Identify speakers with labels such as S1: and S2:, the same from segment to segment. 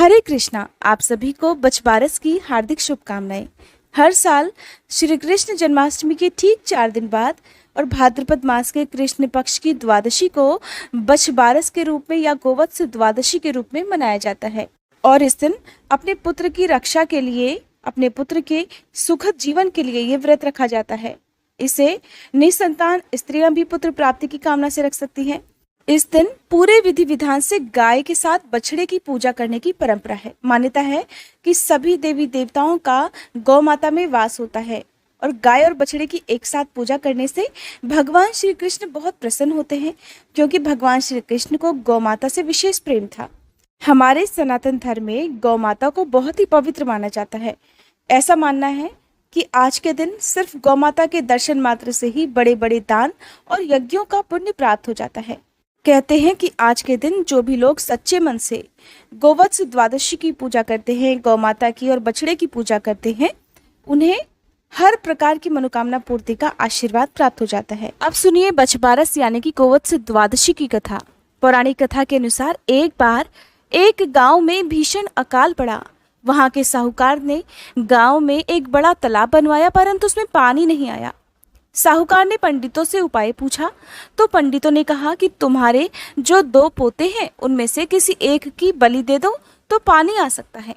S1: हरे कृष्णा। आप सभी को बछबारस की हार्दिक शुभकामनाएं। हर साल श्री कृष्ण जन्माष्टमी के ठीक 4 दिन बाद और भाद्रपद मास के कृष्ण पक्ष की द्वादशी को बछबारस के रूप में या गोवत्स द्वादशी के रूप में मनाया जाता है। और इस दिन अपने पुत्र की रक्षा के लिए, अपने पुत्र के सुखद जीवन के लिए ये व्रत रखा जाता है। इसे निसंतान स्त्रियां भी पुत्र प्राप्ति की कामना से रख सकती हैं। इस दिन पूरे विधि विधान से गाय के साथ बछड़े की पूजा करने की परंपरा है। मान्यता है कि सभी देवी देवताओं का गौ माता में वास होता है और गाय और बछड़े की एक साथ पूजा करने से भगवान श्री कृष्ण बहुत प्रसन्न होते हैं, क्योंकि भगवान श्री कृष्ण को गौ माता से विशेष प्रेम था। हमारे सनातन धर्म में गौ माता को बहुत ही पवित्र माना जाता है। ऐसा मानना है कि आज के दिन सिर्फ गौ माता के दर्शन मात्र से ही बड़े बड़े दान और यज्ञों का पुण्य प्राप्त हो जाता है। कहते हैं कि आज के दिन जो भी लोग सच्चे मन से गोवत्स द्वादशी की पूजा करते हैं, गौ माता की और बछड़े की पूजा करते हैं, उन्हें हर प्रकार की मनोकामना पूर्ति का आशीर्वाद प्राप्त हो जाता है। अब सुनिए बछबारस यानी कि गोवत्स द्वादशी की कथा। पौराणिक कथा के अनुसार एक बार एक गांव में भीषण अकाल पड़ा। वहां के साहूकार ने गांव में एक बड़ा तालाब बनवाया, परंतु उसमें पानी नहीं आया। साहूकार ने पंडितों से उपाय पूछा तो पंडितों ने कहा कि तुम्हारे जो 2 पोते हैं उनमें से किसी एक की बलि दे दो तो पानी आ सकता है।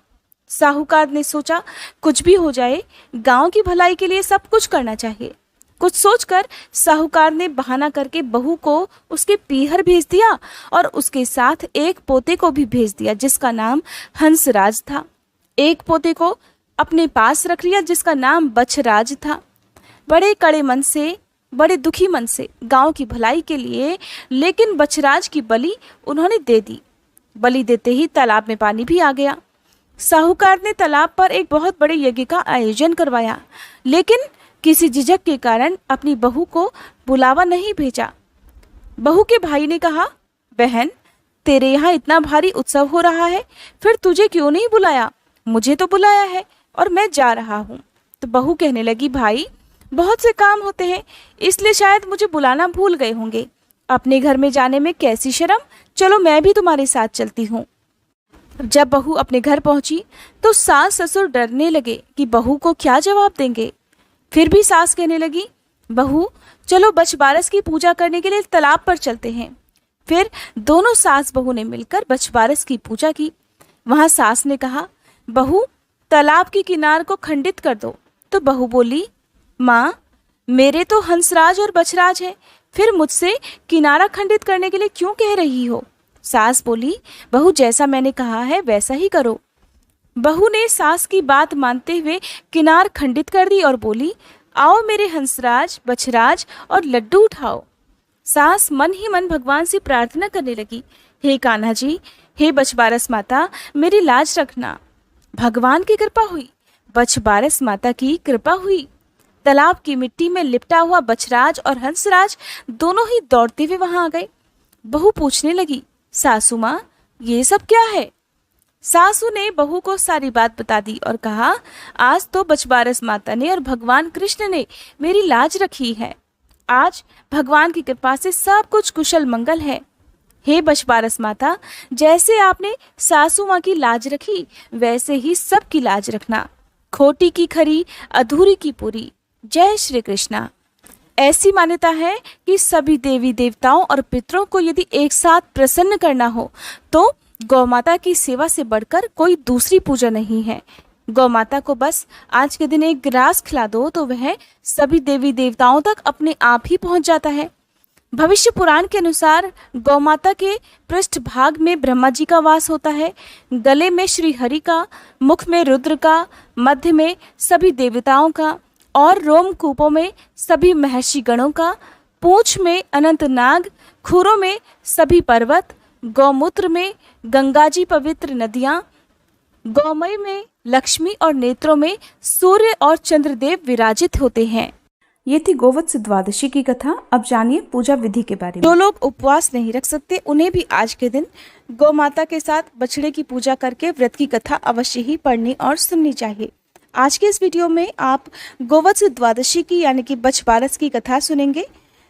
S1: साहूकार ने सोचा कुछ भी हो जाए, गांव की भलाई के लिए सब कुछ करना चाहिए। कुछ सोचकर साहूकार ने बहाना करके बहू को उसके पीहर भेज दिया और उसके साथ एक पोते को भी भेज दिया जिसका नाम हंसराज था। एक पोते को अपने पास रख लिया जिसका नाम बछराज था। बड़े कड़े मन से, बड़े दुखी मन से गांव की भलाई के लिए लेकिन बछराज की बलि उन्होंने दे दी। बलि देते ही तालाब में पानी भी आ गया। साहूकार ने तालाब पर एक बहुत बड़े यज्ञ का आयोजन करवाया, लेकिन किसी झिझक के कारण अपनी बहू को बुलावा नहीं भेजा। बहू के भाई ने कहा, बहन तेरे यहाँ इतना भारी उत्सव हो रहा है, फिर तुझे क्यों नहीं बुलाया? मुझे तो बुलाया है और मैं जा रहा हूँ। तो बहू कहने लगी, भाई बहुत से काम होते हैं, इसलिए शायद मुझे बुलाना भूल गए होंगे। अपने घर में जाने में कैसी शर्म, चलो मैं भी तुम्हारे साथ चलती हूँ। जब बहू अपने घर पहुंची तो सास ससुर डरने लगे कि बहू को क्या जवाब देंगे। फिर भी सास कहने लगी, बहू चलो बछबारस की पूजा करने के लिए तालाब पर चलते हैं। फिर दोनों सास बहू ने मिलकर बछबारस की पूजा की। वहां सास ने कहा, बहू तालाब की किनार को खंडित कर दो। तो बहू बोली, माँ मेरे तो हंसराज और बछराज है, फिर मुझसे किनारा खंडित करने के लिए क्यों कह रही हो? सास बोली, बहू जैसा मैंने कहा है वैसा ही करो। बहू ने सास की बात मानते हुए किनार खंडित कर दी और बोली, आओ मेरे हंसराज, बछराज और लड्डू उठाओ। सास मन ही मन भगवान से प्रार्थना करने लगी, हे कान्हा जी, हे बछबारस माता, मेरी लाज रखना। भगवान की कृपा हुई, बछबारस माता की कृपा हुई। तालाब की मिट्टी में लिपटा हुआ बछराज और हंसराज दोनों ही दौड़ते हुए वहां आ गए। बहू पूछने लगी, सासू माँ ये सब क्या है? सासू ने बहू को सारी बात बता दी और कहा, आज तो बछबारस माता ने और भगवान कृष्ण ने मेरी लाज रखी है। आज भगवान की कृपा से सब कुछ कुशल मंगल है। हे बछबारस माता, जैसे आपने सासू माँ की लाज रखी वैसे ही सबकी लाज रखना। खोटी की खरी, अधूरी की पूरी। जय श्री कृष्णा। ऐसी मान्यता है कि सभी देवी देवताओं और पितरों को यदि एक साथ प्रसन्न करना हो तो गौ माता की सेवा से बढ़कर कोई दूसरी पूजा नहीं है। गौ माता को बस आज के दिन एक ग्रास खिला दो तो वह सभी देवी देवताओं तक अपने आप ही पहुंच जाता है। भविष्य पुराण के अनुसार गौ माता के पृष्ठ भाग में ब्रह्मा जी का वास होता है, गले में श्री हरि का, मुख में रुद्र का, मध्य में सभी देवताओं का और रोमकूपों में सभी महर्षि गणों का, पूंछ में अनंत नाग, खुरों में सभी पर्वत, गौमूत्र में गंगा जी पवित्र नदियाँ, गौमय में लक्ष्मी और नेत्रों में सूर्य और चंद्रदेव विराजित होते हैं। ये थी गोवत्स द्वादशी की कथा। अब जानिए पूजा विधि के बारे में। जो लोग उपवास नहीं रख सकते उन्हें भी आज के दिन गौ माता के साथ बछड़े की पूजा करके व्रत की कथा अवश्य ही पढ़नी और सुननी चाहिए। आज के इस वीडियो में आप गोवत्स द्वादशी की यानी कि बछबारस की कथा सुनेंगे,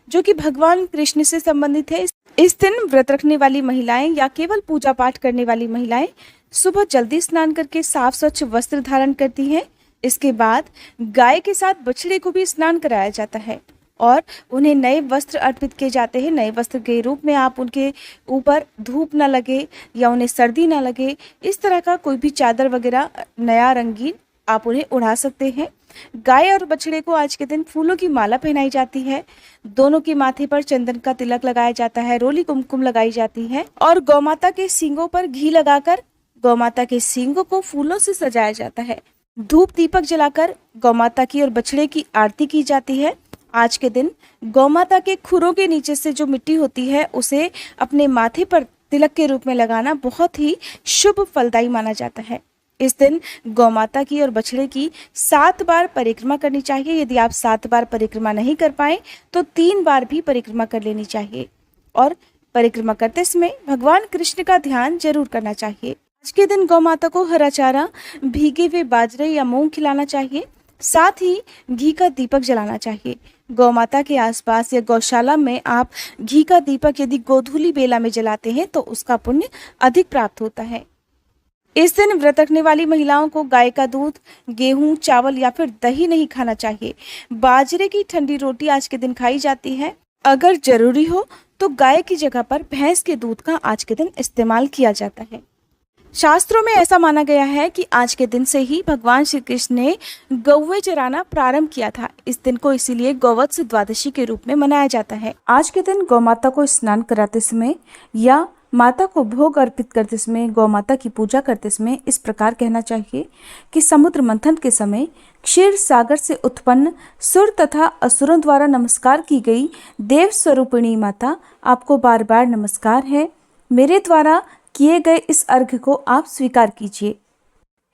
S1: जो कि भगवान कृष्ण से संबंधित है। इस दिन व्रत रखने वाली महिलाएं या केवल पूजा पाठ करने वाली महिलाएं सुबह जल्दी स्नान करके साफ स्वच्छ वस्त्र धारण करती हैं। इसके बाद गाय के साथ बछड़े को भी स्नान कराया जाता है और उन्हें नए वस्त्र अर्पित किए जाते हैं। नए वस्त्र के रूप में आप उनके ऊपर धूप ना लगे या उन्हें सर्दी ना लगे, इस तरह का कोई भी चादर वगैरह नया रंगीन आप उन्हें उड़ा सकते हैं। गाय और बछड़े को आज के दिन फूलों की माला पहनाई जाती है। दोनों के माथे पर चंदन का तिलक लगाया जाता है, रोली कुमकुम लगाई जाती है और गौमाता के सींगों पर घी लगाकर गौमाता के सींगों को फूलों से सजाया जाता है। धूप दीपक जलाकर गौमाता की और बछड़े की आरती की जाती है। आज के दिन गौमाता के खुरों के नीचे से जो मिट्टी होती है उसे अपने माथे पर तिलक के रूप में लगाना बहुत ही शुभ फलदायी माना जाता है। इस दिन गौमाता की और बछड़े की 7 बार परिक्रमा करनी चाहिए। यदि आप 7 बार परिक्रमा नहीं कर पाए तो 3 बार भी परिक्रमा कर लेनी चाहिए और परिक्रमा करते समय भगवान कृष्ण का ध्यान जरूर करना चाहिए। आज के दिन गौमाता को हरा चारा, भीगे हुए बाजरे या मूंग खिलाना चाहिए। साथ ही घी का दीपक जलाना चाहिए। गौमाता के आसपास या गौशाला में आप घी का दीपक यदि गोधूली बेला में जलाते हैं तो उसका पुण्य अधिक प्राप्त होता है। इस दिन व्रत रखने वाली महिलाओं को गाय का दूध, गेहूं, चावल या फिर दही नहीं खाना चाहिए। बाजरे की ठंडी रोटी आज के दिन खाई जाती है। अगर जरूरी हो तो गाय की जगह पर भैंस के दूध का आज के दिन इस्तेमाल किया जाता है। शास्त्रों में ऐसा माना गया है कि आज के दिन से ही भगवान श्री कृष्ण ने गौवे चराना प्रारंभ किया था। इस दिन को इसीलिए गौवत्स द्वादशी के रूप में मनाया जाता है। आज के दिन गौमाता को स्नान कराते समय या माता को भोग अर्पित करते समय, गौमाता की पूजा करते समय इस प्रकार कहना चाहिए कि समुद्र मंथन के समय क्षीर सागर से उत्पन्न सुर तथा असुरों द्वारा नमस्कार की गई देव स्वरूपिणी माता, आपको बार बार नमस्कार है। मेरे द्वारा किए गए इस अर्घ्य को आप स्वीकार कीजिए।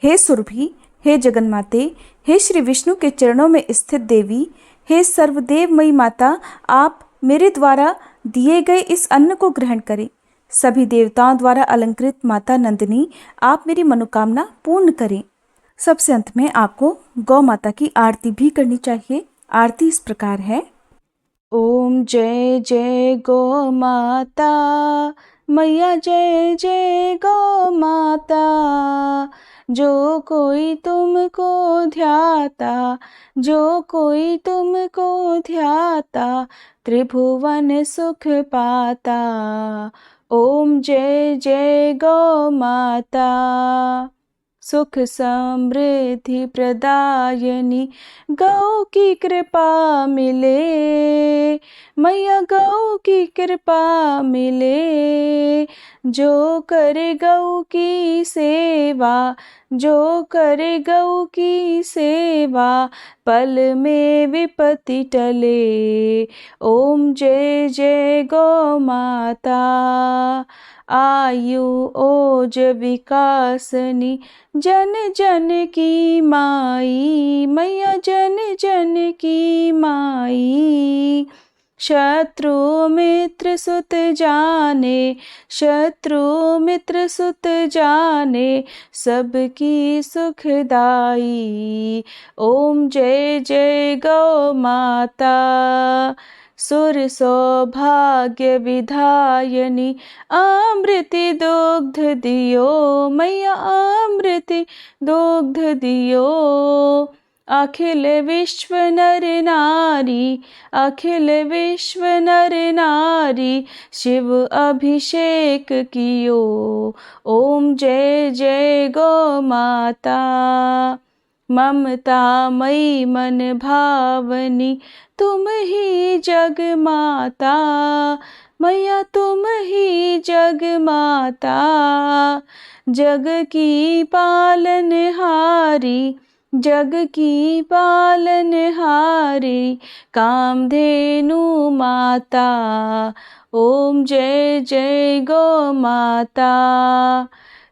S1: हे सुरभि, हे जगन्माते, हे श्री विष्णु के चरणों में स्थित देवी, हे सर्वदेवमयी माता, आप मेरे द्वारा दिए गए इस अन्न को ग्रहण करें। सभी देवताओं द्वारा अलंकृत माता नंदिनी, आप मेरी मनोकामना पूर्ण करें। सबसे अंत में आपको गौ माता की आरती भी करनी चाहिए। आरती इस प्रकार है। ओम जय जय गौ माता, मैया जय जय गौ माता। जो कोई तुमको ध्याता, जो कोई तुमको ध्याता, त्रिभुवन सुख पाता। ओम जय जय गौ माता। सुख समृद्धि प्रदायनी गौ की कृपा मिले, मैया गौ की कृपा मिले। जो करे गौ की सेवा, जो करे गौ की सेवा, पल में विपत्ति टले। ओम जय जय गौ माता। आयु ओज विकासनी जन जन की माई, मैया जन जन की माई। शत्रु मित्र सुत जाने, शत्रु मित्र सुत जाने, सबकी सुखदाई। ओम जय जय गौ माता। सुर सौभाग्य विधायनी अमृति दुग्ध दियो, मैया अमृति दुग्ध दियो। अखिल विश्व नर नारी, अखिल विश्व नर नारी, शिव अभिषेक कियो। ओम जय जय गौ माता। ममता मई मन भावनी तुम ही जग माता, मैया तुम ही जग माता। जग की पालनहारी, जग की पालनहारी, कामधेनु माता। ओम जय जय गौ माता।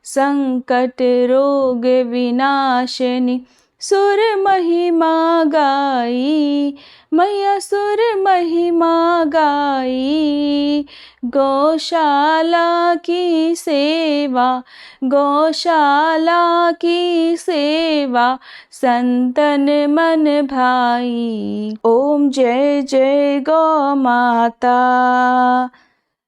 S1: संकट रोग विनाशनी सुर महिमा गाई, मैया सुर महिमा गाई। गौशाला की सेवा, गौशाला की सेवा, संतन मन भाई। ओम जय जय गौ माता।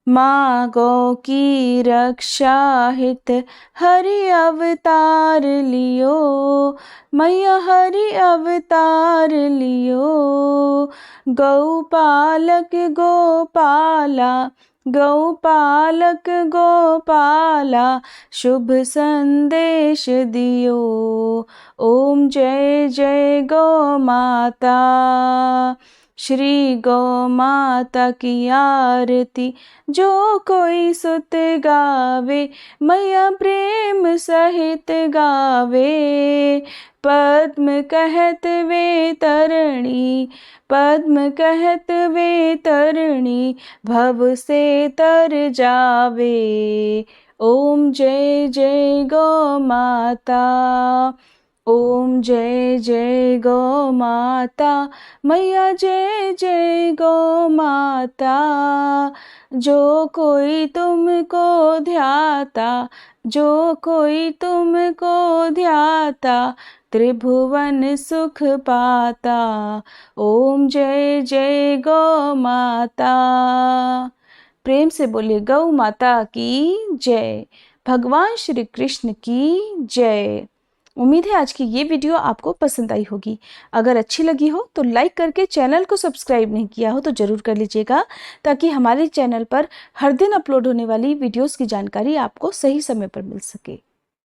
S1: माँ गौ की रक्षा हित हरि अवतार लियो, मैया हरि अवतार लियो। गौपालक गोपाला, गौपालक गोपाला, शुभ संदेश दियो। ओम जय जय गौ माता। श्री गौ माता की आरती जो कोई सुत गावे, मैया प्रेम सहित गावे। पद्म कहत वे तरणी, पद्म कहत वे तरणी, भव से तर जावे। ओम जय जय गौ माता। ओम जय जय गौ माता, मैया जय जय गौ माता। जो कोई तुमको ध्याता, जो कोई तुमको ध्याता, त्रिभुवन सुख पाता। ओम जय जय गौ माता। प्रेम से बोलिए गौ माता की जय। भगवान श्री कृष्ण की जय। उम्मीद है आज की ये वीडियो आपको पसंद आई होगी। अगर अच्छी लगी हो तो लाइक करके चैनल को सब्सक्राइब नहीं किया हो तो ज़रूर कर लीजिएगा, ताकि हमारे चैनल पर हर दिन अपलोड होने वाली वीडियोस की जानकारी आपको सही समय पर मिल सके।